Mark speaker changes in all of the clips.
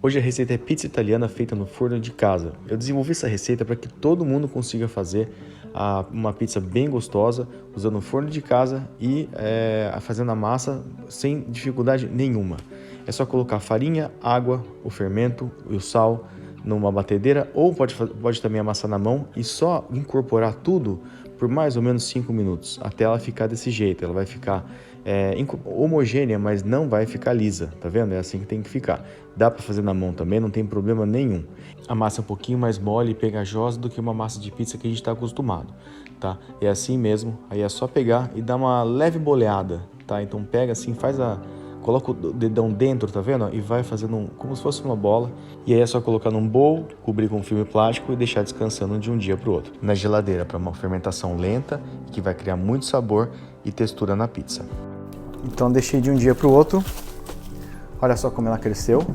Speaker 1: Hoje a receita é pizza italiana feita no forno de casa. Eu desenvolvi essa receita para que todo mundo consiga fazer uma pizza bem gostosa, usando o forno de casa e fazendo a massa sem dificuldade nenhuma. É só colocar farinha, água, o fermento e o sal numa batedeira, ou pode também amassar na mão e só incorporar tudo por mais ou menos 5 minutos, até ela ficar desse jeito. Ela vai ficar homogênea, mas não vai ficar lisa, tá vendo? É assim que tem que ficar. Dá para fazer na mão também, não tem problema nenhum. A massa é um pouquinho mais mole e pegajosa do que uma massa de pizza que a gente está acostumado, tá? É assim mesmo, aí é só pegar e dar uma leve boleada, tá? Então pega assim, coloca o dedão dentro, tá vendo? E vai fazendo como se fosse uma bola. E aí é só colocar num bowl, cobrir com filme plástico e deixar descansando de um dia para o outro. Na geladeira, para uma fermentação lenta, que vai criar muito sabor e textura na pizza. Então deixei de um dia para o outro. Olha só como ela cresceu.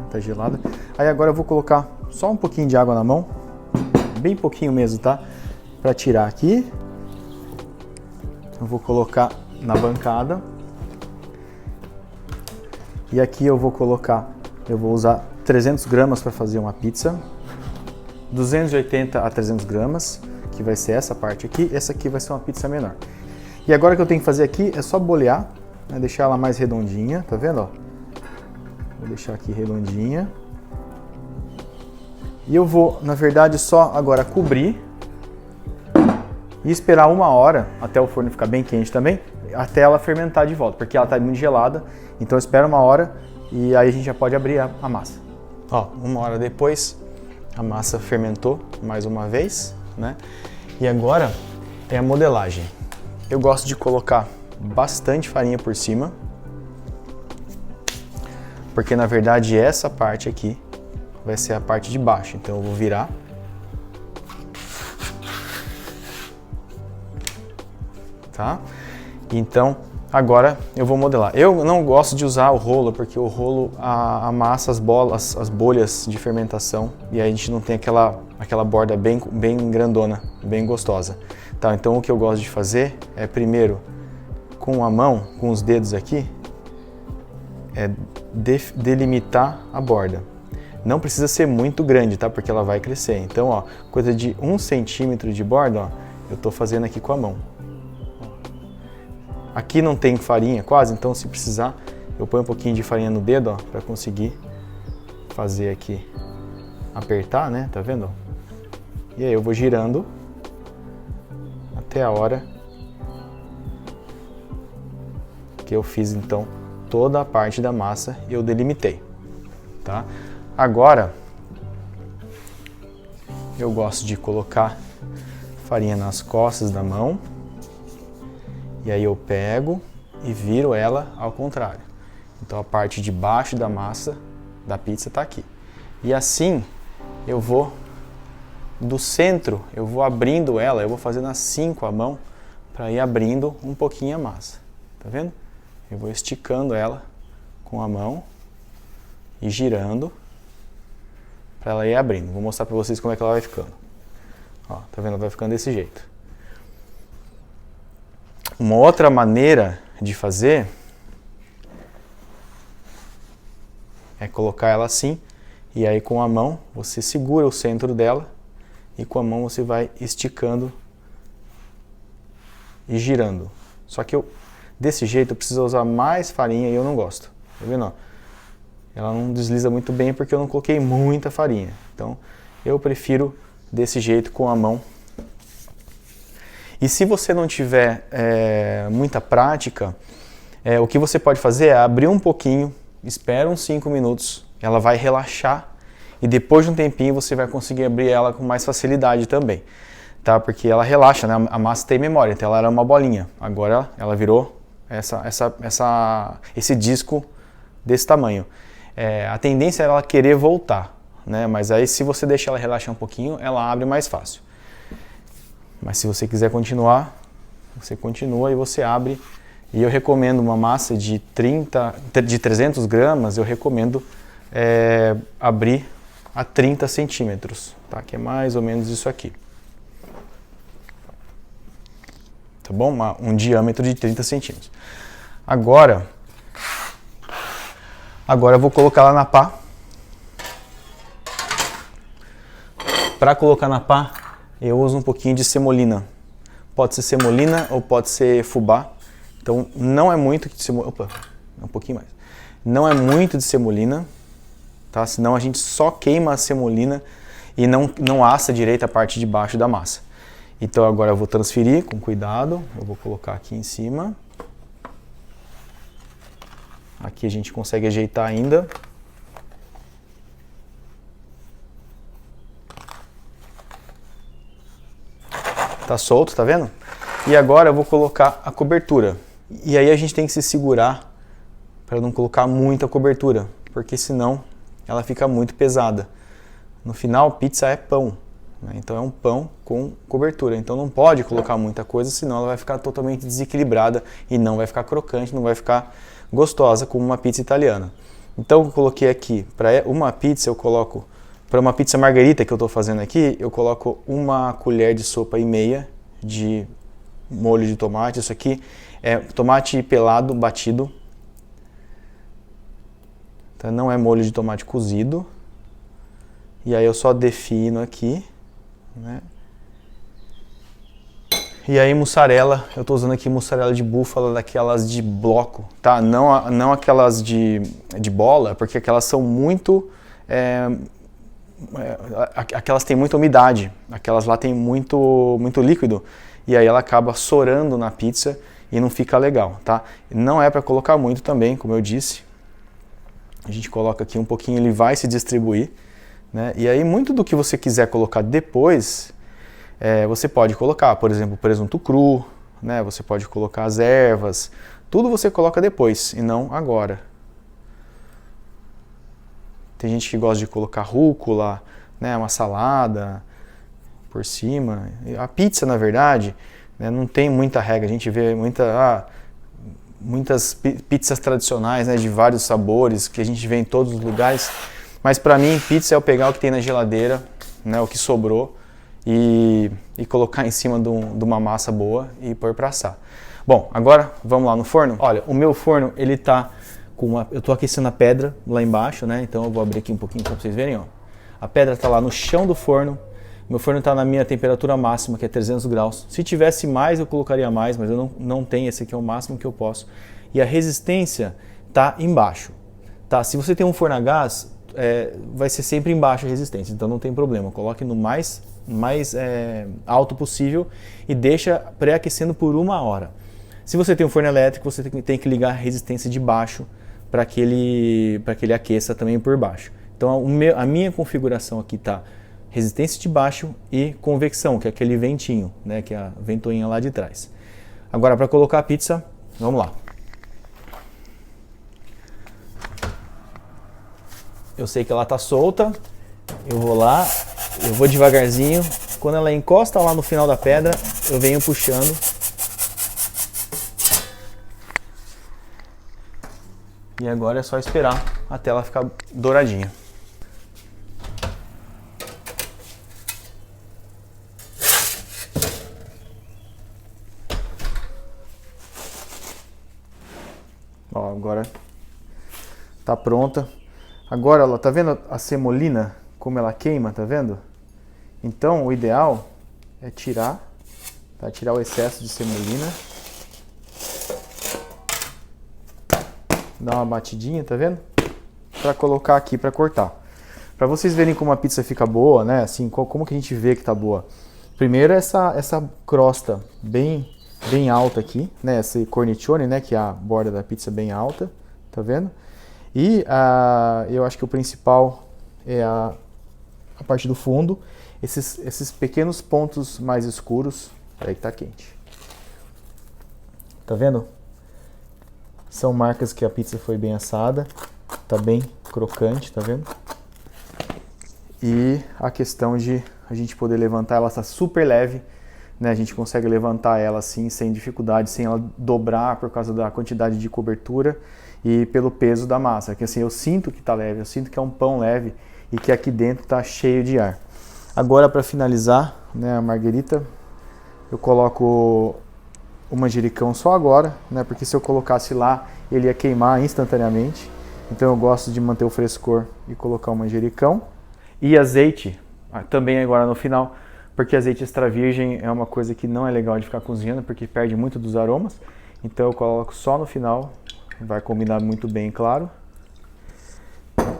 Speaker 1: Tá gelada. Aí agora eu vou colocar só um pouquinho de água na mão. Bem pouquinho mesmo, tá? Para tirar aqui. Eu vou colocar na bancada. E aqui eu vou usar 300 gramas para fazer uma pizza. 280 a 300 gramas, que vai ser essa parte aqui. Essa aqui vai ser uma pizza menor. E agora o que eu tenho que fazer aqui é só bolear, né, deixar ela mais redondinha, tá vendo? Ó? Vou deixar aqui redondinha. E eu vou, na verdade, só agora cobrir e esperar 1 hora, até o forno ficar bem quente também, até ela fermentar de volta, porque ela está muito gelada. Então espera 1 hora e aí a gente já pode abrir a massa. Ó, 1 hora depois a massa fermentou mais uma vez, né? E agora é a modelagem. Eu gosto de colocar bastante farinha por cima, porque na verdade essa parte aqui vai ser a parte de baixo. Então eu vou virar. Tá? Então agora eu vou modelar. Eu não gosto de usar o rolo, porque o rolo amassa as bolhas de fermentação e aí a gente não tem aquela borda bem grandona, bem gostosa. Tá, então o que eu gosto de fazer é primeiro com a mão, com os dedos aqui, delimitar a borda. Não precisa ser muito grande, tá? Porque ela vai crescer. Então, ó, coisa de 1 centímetro de borda, ó, eu tô fazendo aqui com a mão. Aqui não tem farinha quase, então se precisar, eu ponho um pouquinho de farinha no dedo, ó, para conseguir fazer aqui, apertar, né? Tá vendo? E aí eu vou girando até a hora que eu fiz então toda a parte da massa e eu delimitei, tá? Agora eu gosto de colocar farinha nas costas da mão e aí eu pego e viro ela ao contrário. Então a parte de baixo da massa da pizza tá aqui. E assim eu vou do centro, eu vou abrindo ela, eu vou fazendo assim com a mão para ir abrindo um pouquinho a massa. Tá vendo? Eu vou esticando ela com a mão e girando para ela ir abrindo. Vou mostrar para vocês como é que ela vai ficando. Ó, tá vendo? Ela vai ficando desse jeito. Uma outra maneira de fazer é colocar ela assim e aí com a mão você segura o centro dela e com a mão você vai esticando e girando. Só que desse jeito eu preciso usar mais farinha e eu não gosto. Tá vendo? Ela não desliza muito bem porque eu não coloquei muita farinha. Então eu prefiro desse jeito com a mão. E se você não tiver muita prática, o que você pode fazer é abrir um pouquinho, espera uns 5 minutos, ela vai relaxar e depois de um tempinho você vai conseguir abrir ela com mais facilidade também, tá? Porque ela relaxa, né? A massa tem memória, então ela era uma bolinha, agora ela virou esse disco desse tamanho. A tendência é ela querer voltar, né? Mas aí se você deixar ela relaxar um pouquinho, ela abre mais fácil. Mas se você quiser continuar, você continua e você abre. E eu recomendo uma massa de 300 gramas, eu recomendo abrir a 30 centímetros, tá? Que é mais ou menos isso aqui. Tá bom? Um diâmetro de 30 centímetros. Agora,
Speaker 2: Agora eu vou colocar ela na pá. Para colocar na pá, eu uso um pouquinho de semolina. Pode ser semolina ou pode ser fubá. Então não é muito de semolina. Opa, um pouquinho mais. Não é muito de semolina, tá? Senão a gente só queima a semolina e não assa direito a parte de baixo da massa. Então agora eu vou transferir com cuidado. Eu vou colocar aqui em cima. Aqui a gente consegue ajeitar ainda. Tá solto, tá vendo? E agora eu vou colocar a cobertura. E aí a gente tem que se segurar para não colocar muita cobertura, porque senão ela fica muito pesada. No final, pizza é pão, né? Então é um pão com cobertura. Então não pode colocar muita coisa, senão ela vai ficar totalmente desequilibrada e não vai ficar crocante, não vai ficar gostosa como uma pizza italiana. Então eu coloquei aqui, para uma pizza eu coloco, para uma pizza margarita que eu estou fazendo aqui, eu coloco 1,5 colher de molho de tomate. Isso aqui é tomate pelado, batido. Então não é molho de tomate cozido. E aí eu só defino aqui, né? E aí mussarela, eu estou usando aqui mussarela de búfala, daquelas de bloco, tá? Não aquelas de bola, porque aquelas são muito... aquelas têm muita umidade, aquelas lá têm muito líquido, e aí ela acaba sorando na pizza e não fica legal, tá? Não é para colocar muito também, como eu disse. A gente coloca aqui um pouquinho, ele vai se distribuir, né? E aí muito do que você quiser colocar depois, você pode colocar, por exemplo, presunto cru, né? Você pode colocar as ervas, tudo você coloca depois e não agora. Tem gente que gosta de colocar rúcula, né? Uma salada por cima. A pizza, na verdade, né? Não tem muita regra. A gente vê muitas pizzas tradicionais, né? De vários sabores que a gente vê em todos os lugares. Mas para mim, pizza é eu pegar o que tem na geladeira, né? O que sobrou. E colocar em cima de uma massa boa e pôr para assar. Bom, agora vamos lá no forno. Olha, o meu forno, ele tá com eu tô aquecendo a pedra lá embaixo, né? Então eu vou abrir aqui um pouquinho para vocês verem, ó. A pedra tá lá no chão do forno. Meu forno tá na minha temperatura máxima, que é 300 graus. Se tivesse mais, eu colocaria mais, mas eu não tenho, esse aqui é o máximo que eu posso. E a resistência tá embaixo, tá? Se você tem um forno a gás, vai ser sempre embaixo a resistência, então não tem problema. Coloque no mais alto possível e deixa pré-aquecendo por 1 hora. Se você tem um forno elétrico, você tem que ligar a resistência de baixo para que ele aqueça também por baixo. Então a minha configuração aqui está resistência de baixo e convecção, que é aquele ventinho, né, que é a ventoinha lá de trás. Agora para colocar a pizza, vamos lá. Eu sei que ela está solta, eu vou lá, eu vou devagarzinho. Quando ela encosta lá no final da pedra, eu venho puxando. E agora é só esperar até ela ficar douradinha. Ó, agora tá pronta. Agora, ela tá vendo a semolina, como ela queima, tá vendo? Então, o ideal é tirar, tá? Tirar o excesso de semolina. Dar uma batidinha, tá vendo? Pra colocar aqui pra cortar. Pra vocês verem como a pizza fica boa, né? Assim, como que a gente vê que tá boa? Primeiro essa crosta bem alta aqui, né? Esse cornicione, né? Que é a borda da pizza bem alta, tá vendo? E eu acho que o principal é a parte do fundo, esses pequenos pontos mais escuros, aí que tá quente. Tá vendo? São marcas que a pizza foi bem assada, tá bem crocante, tá vendo? E a questão de a gente poder levantar, ela está super leve, né? A gente consegue levantar ela assim, sem dificuldade, sem ela dobrar por causa da quantidade de cobertura e pelo peso da massa. Que assim, eu sinto que tá leve, eu sinto que é um pão leve e que aqui dentro tá cheio de ar. Agora, para finalizar, né, a marguerita, eu coloco o manjericão só agora, né? Porque se eu colocasse lá, ele ia queimar instantaneamente. Então eu gosto de manter o frescor e colocar o manjericão. E azeite, também agora no final, porque azeite extra virgem é uma coisa que não é legal de ficar cozinhando, porque perde muito dos aromas. Então eu coloco só no final, vai combinar muito bem, claro.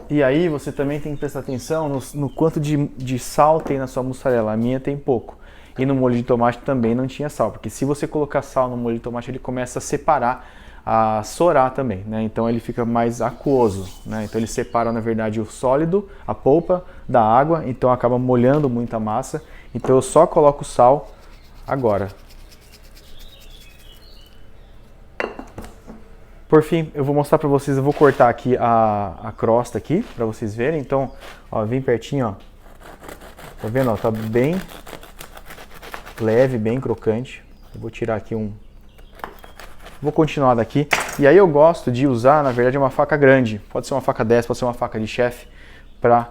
Speaker 2: E aí você também tem que prestar atenção no quanto de sal tem na sua mussarela. A minha tem pouco. E no molho de tomate também não tinha sal, porque se você colocar sal no molho de tomate, ele começa a separar, a sorar também, né? Então ele fica mais aquoso, né? Então ele separa, na verdade, o sólido, a polpa, da água, então acaba molhando muito a massa. Então eu só coloco sal agora. Por fim, eu vou mostrar para vocês, eu vou cortar aqui a crosta aqui, para vocês verem. Então, ó, bem pertinho, ó. Tá vendo, ó? Tá bem leve, bem crocante. Eu vou tirar aqui um... Vou continuar daqui. E aí eu gosto de usar, na verdade, uma faca grande. Pode ser uma faca 10, pode ser uma faca de chefe, para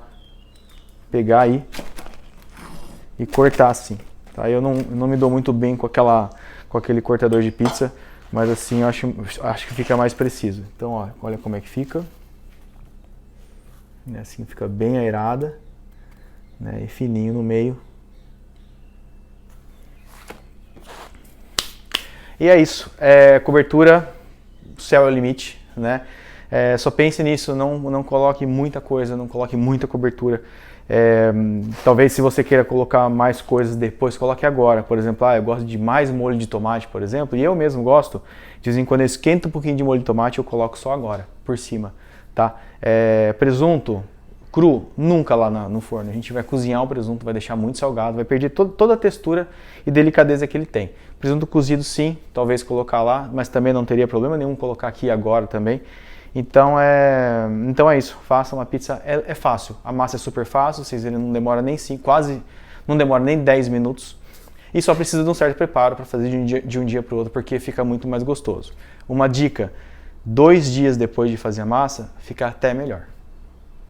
Speaker 2: pegar aí e cortar assim. Tá? Eu não me dou muito bem com aquele cortador de pizza, mas assim eu acho que fica mais preciso. Então, ó, olha como é que fica. Assim fica bem aerada, né, e fininho no meio. E é isso. Cobertura, o céu é o limite, né? Só pense nisso, não coloque muita coisa, não coloque muita cobertura. Talvez se você queira colocar mais coisas depois, coloque agora. Por exemplo, eu gosto de mais molho de tomate, por exemplo, e eu mesmo gosto. De vez em quando eu esquento um pouquinho de molho de tomate, eu coloco só agora, por cima, tá? Presunto cru, nunca lá no forno. A gente vai cozinhar o presunto, vai deixar muito salgado, vai perder toda a textura e delicadeza que ele tem. Presunto cozido, sim, talvez colocar lá, mas também não teria problema nenhum colocar aqui agora também. Então é isso, faça uma pizza, é fácil, a massa é super fácil, vocês verem, não demora nem não demora nem 10 minutos. E só precisa de um certo preparo para fazer de um dia para o outro, porque fica muito mais gostoso. Uma dica, 2 dias depois de fazer a massa, fica até melhor.